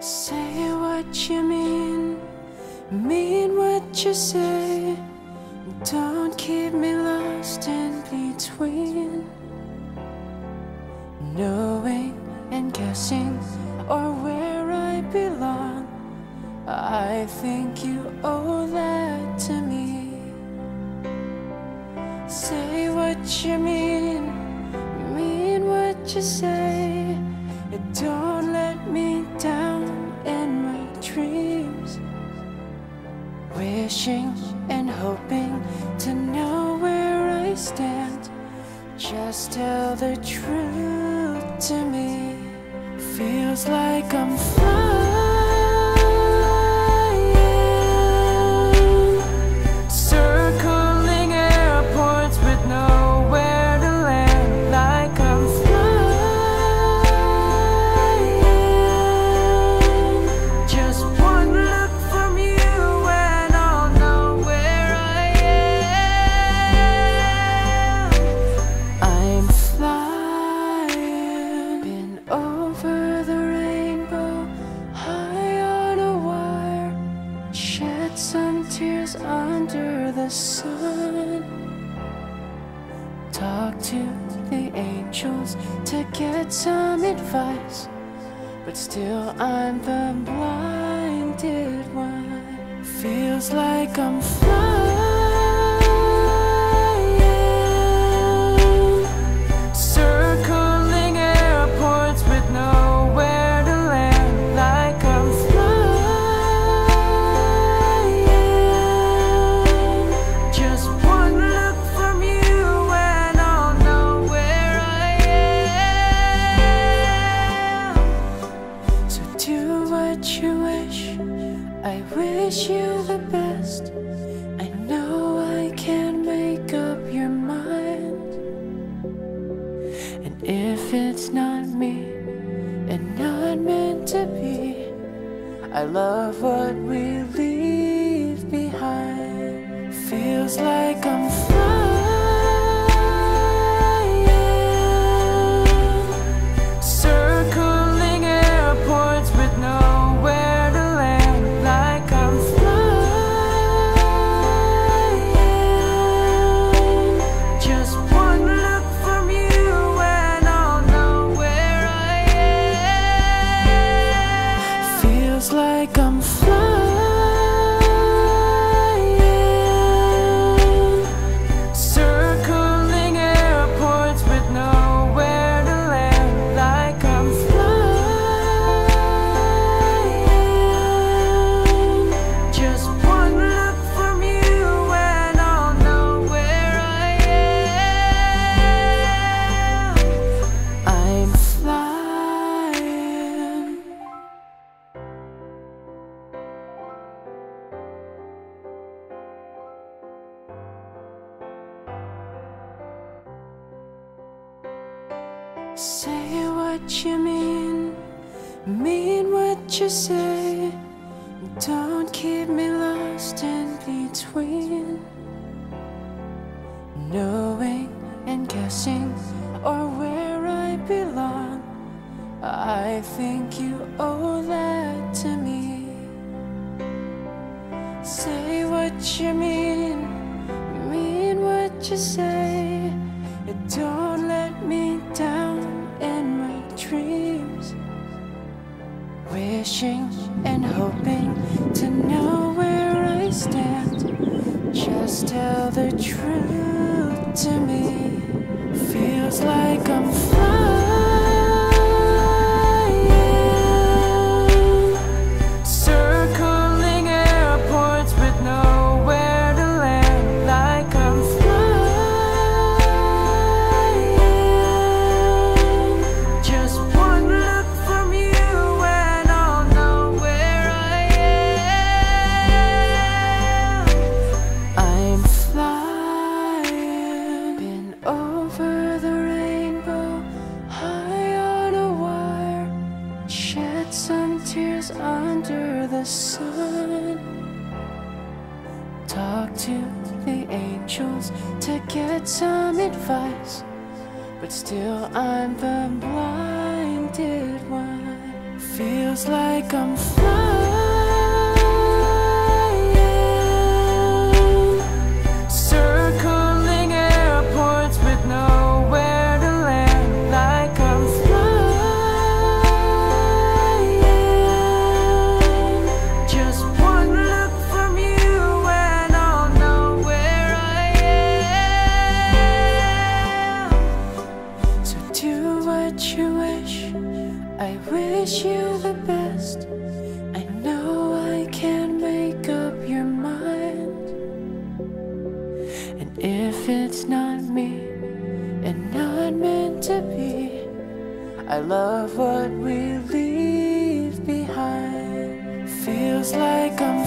Say what you mean what you say. Don't keep me lost in between knowing and guessing, or where I belong. I think you owe that to me. Say what you mean what you say. Don't let me down in my dreams, wishing and hoping to know where I stand. Just tell the truth to me. Feels like I'm flying, circling airports with nowhere to land. Like I'm flying, just one look from you and I'll know where I am. I'm flying, been over the rainbow, high on a wire, shed some tears under the sun. Talk to the angels to get some advice, but still I'm the blinded one. Feels like I'm flying, circling airports with nowhere to land. Like I'm flying, just one look from you and I'll know where I am. So do what you wish, I wish you the best. I know I can't make up your mind, and if it's not me and not meant to be, I love what we leave behind. Feels like I'm flying, circling airports with nowhere to land. Like I'm flying, just one look from you and I'll know where I am. Feels like I'm flying, circling airports with nowhere to land. Like I'm flying, just one look from you and I'll know where I am. I'm flying. Say what you mean what you say. Don't keep me lost in between knowing and guessing, or where I belong. I think you owe that to me. Say what you mean what you say. Don't let me down in my dreams, wishing and hoping to know where I stand. Just tell the truth to me. Feels like I'm flying, circling airports with nowhere to land. Like I'm flying, just one look from you and I'll know where I am. I'm flying, been over the rainbow, high on a wire, shed some tears under the sun. Talk to the angels to get some advice, but still I'm the blinded one. Feels like I'm flying, circling airports with nowhere to land. Like I'm flying, just one look from you and I'll know where I am. So do what you wish, I wish you the best. I know I can make up your mind. And if it's not me and not meant to be, I love what we leave behind. Feels like I'm